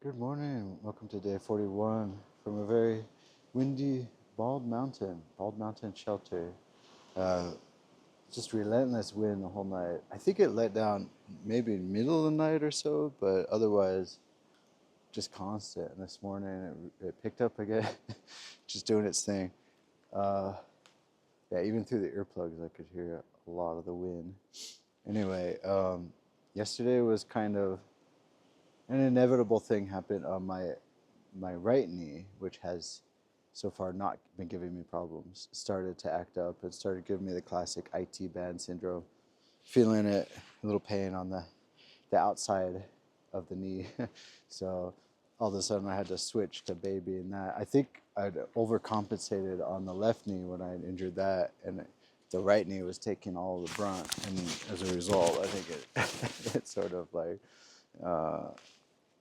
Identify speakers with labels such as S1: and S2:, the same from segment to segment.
S1: Good morning. Welcome to day 41 from a very windy Bald Mountain shelter. Uh, just relentless wind the whole night. I think it let down maybe middle of the night or so, but otherwise just constant. And this morning it picked up again, just doing its thing. Uh, yeah, even through the earplugs, I could hear a lot of the wind. Anyway, yesterday was kind of an inevitable thing happened on my right knee, which has so far not been giving me problems, started to act up and started giving me the classic IT band syndrome, feeling it, a little pain on the outside of the knee. So all of a sudden I had to switch to baby and that. I think I'd overcompensated on the left knee when I injured that, and the right knee was taking all the brunt. And as a result, I think it sort of like uh,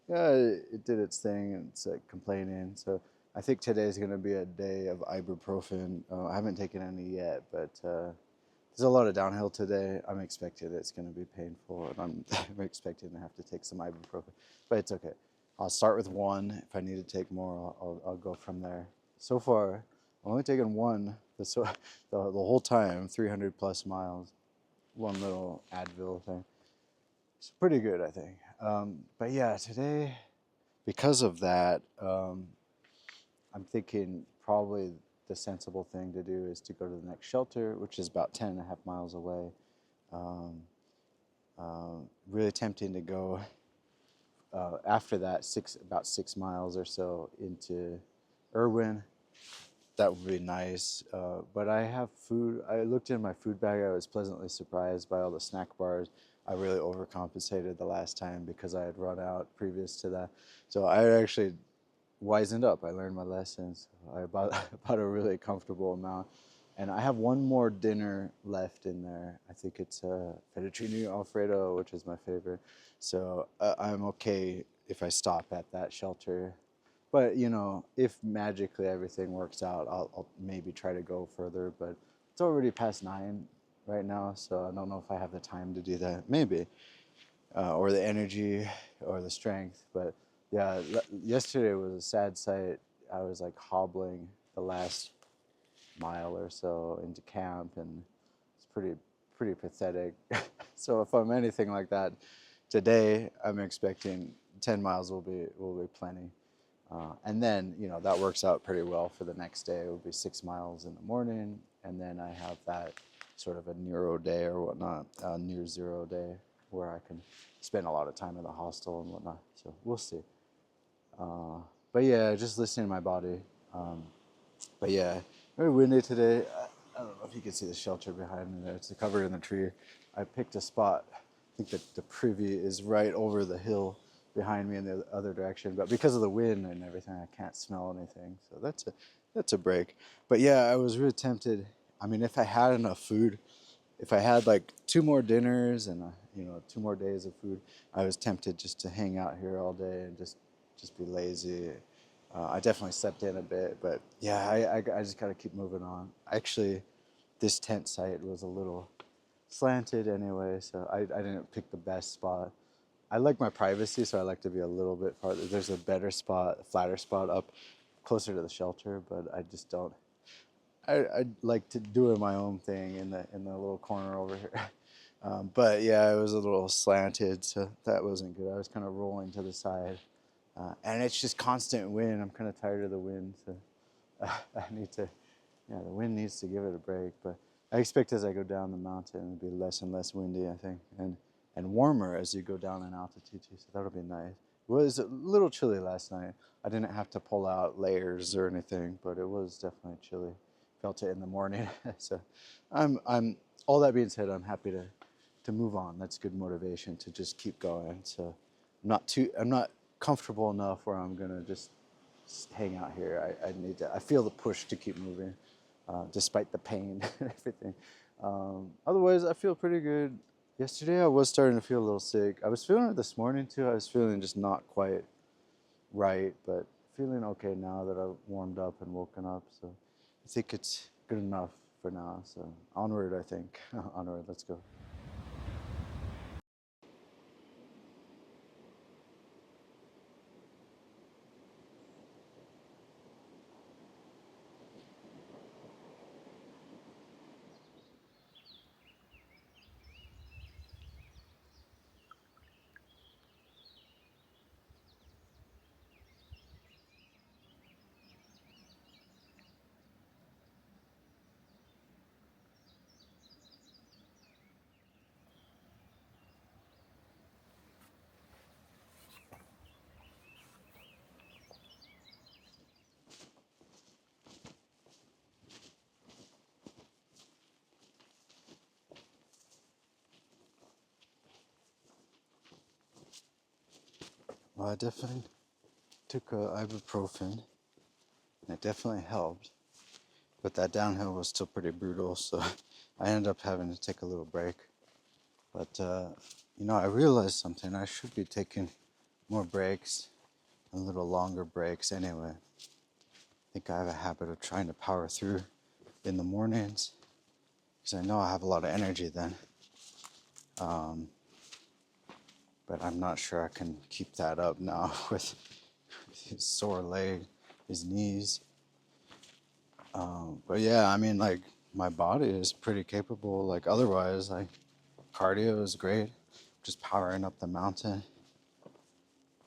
S1: yeah, it did its thing and it's like complaining. So I think today's going to be a day of ibuprofen. I haven't taken any yet, but there's a lot of downhill today. I'm expecting it's going to be painful, and I'm expecting to have to take some ibuprofen, but it's okay. I'll start with one. If I need to take more, I'll go from there. So far, I've only taken one the whole time, 300 plus miles, one little Advil thing. It's pretty good, I think. But yeah, today, because of that, I'm thinking probably the sensible thing to do is to go to the next shelter, which is about 10 and a half miles away. Um, really tempting to go after that, about 6 miles or so into Irwin. That would be nice. But I have food. I looked in my food bag. I was pleasantly surprised by all the snack bars. I really overcompensated the last time because I had run out previous to that. So I actually wisened up. I learned my lessons. I bought, bought a really comfortable amount. And I have one more dinner left in there. I think it's fettuccine alfredo, which is my favorite. So I'm okay if I stop at that shelter. But if magically everything works out, I'll maybe try to go further. But it's already past 9 right now, so I don't know if I have the time to do that. Maybe, or the energy, or the strength. But yeah, yesterday was a sad sight. I was like hobbling the last mile or so into camp, and it's pretty pathetic. So if I'm anything like that today, I'm expecting 10 miles will be plenty. And then, that works out pretty well for the next day. It will be 6 miles in the morning. And then I have that sort of a neuro day or whatnot, near zero day, where I can spend a lot of time in the hostel and whatnot. So we'll see. Uh, but yeah, just listening to my body. Um, but yeah, very windy today. I don't know if you can see the shelter behind me there. It's covered in the tree. I picked a spot. I think that the privy is right over the hill behind me in the other direction. But because of the wind and everything, I can't smell anything. So that's a break. But yeah, I was really tempted. I mean, if I had enough food, if I had like two more dinners and 2 more days of food, I was tempted just to hang out here all day and just be lazy. I definitely slept in a bit, but yeah, I just gotta keep moving on. Actually, this tent site was a little slanted anyway, so I didn't pick the best spot. I like my privacy, so I like to be a little bit farther. There's a better spot, a flatter spot up closer to the shelter, but I just don't. I like to do my own thing in the little corner over here. But yeah, it was a little slanted, so that wasn't good. I was kind of rolling to the side, and it's just constant wind. I'm kind of tired of the wind, so I need to. Yeah, the wind needs to give it a break. But I expect as I go down the mountain, it'll be less and less windy, I think, and warmer as you go down in altitude too. So that'll be nice. It was a little chilly last night. I didn't have to pull out layers or anything, but it was definitely chilly. Felt it in the morning. So I'm all that being said, I'm happy to move on. That's good motivation to just keep going. So I'm not comfortable enough where I'm gonna just hang out here. I need to. I feel the push to keep moving, despite the pain and everything. Otherwise, I feel pretty good. Yesterday, I was starting to feel a little sick. I was feeling it this morning too. I was feeling just not quite right, but feeling okay now that I've warmed up and woken up. So I think it's good enough for now. So onward, I think. Onward, let's go. Well, I definitely took ibuprofen, and it definitely helped. But that downhill was still pretty brutal, so I ended up having to take a little break. But I realized something. I should be taking more breaks, a little longer breaks anyway. I think I have a habit of trying to power through in the mornings because I know I have a lot of energy then. But I'm not sure I can keep that up now with his sore leg, his knees. But yeah, I mean, like, my body is pretty capable. Like, otherwise, like, cardio is great. Just powering up the mountain.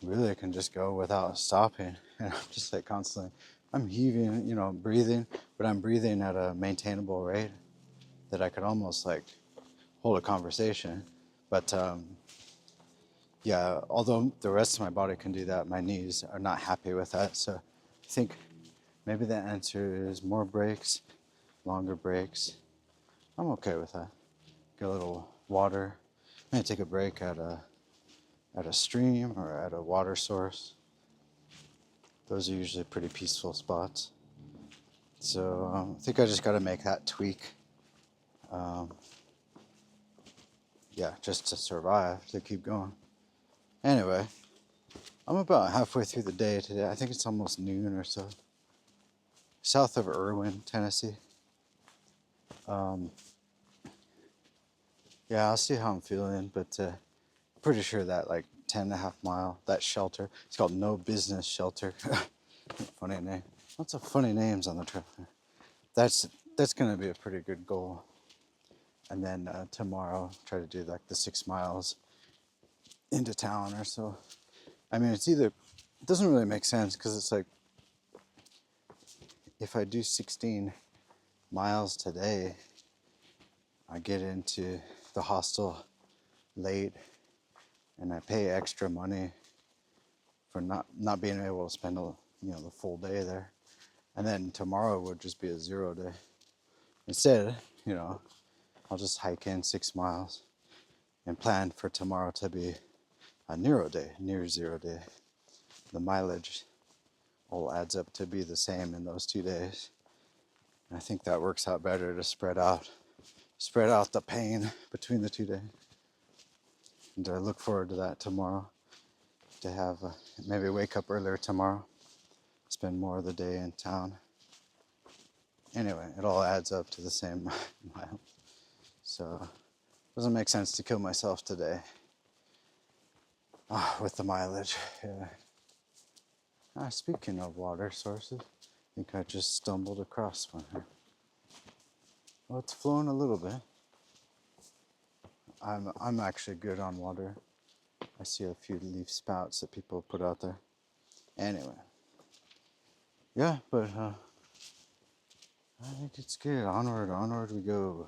S1: Really, I can just go without stopping. And I'm just like constantly, I'm heaving, breathing, but I'm breathing at a maintainable rate that I could almost like hold a conversation. But yeah, although the rest of my body can do that, my knees are not happy with that. So I think maybe the answer is more breaks, longer breaks. I'm okay with that. Get a little water. I'm gonna take a break at a stream or at a water source. Those are usually pretty peaceful spots. So I think I just got to make that tweak. Um, yeah, just to survive, to keep going. Anyway, I'm about halfway through the day today. I think it's almost noon or so. South of Irwin, Tennessee. Um, yeah, I'll see how I'm feeling, but pretty sure that like 10.5 mile, that shelter, it's called No Business Shelter. Funny name. Lots of funny names on the trail. That's that's gonna be a pretty good goal. And then tomorrow, try to do like the 6 miles into town or so. I mean, it doesn't really make sense because it's like if I do 16 miles today, I get into the hostel late and I pay extra money for not being able to spend the full day there. And then tomorrow would just be a 0 day. Instead, I'll just hike in 6 miles and plan for tomorrow to be a near 0 day. The mileage all adds up to be the same in those 2 days. And I think that works out better to spread out the pain between the 2 days. And I look forward to that tomorrow. To have maybe wake up earlier tomorrow, spend more of the day in town. Anyway, it all adds up to the same mile. So it doesn't make sense to kill myself today with the mileage. Yeah. Speaking of water sources, I think I just stumbled across one here. Well, it's flowing a little bit. I'm actually good on water. I see a few leaf spouts that people put out there. Anyway, yeah, but I think it's good. Onward we go.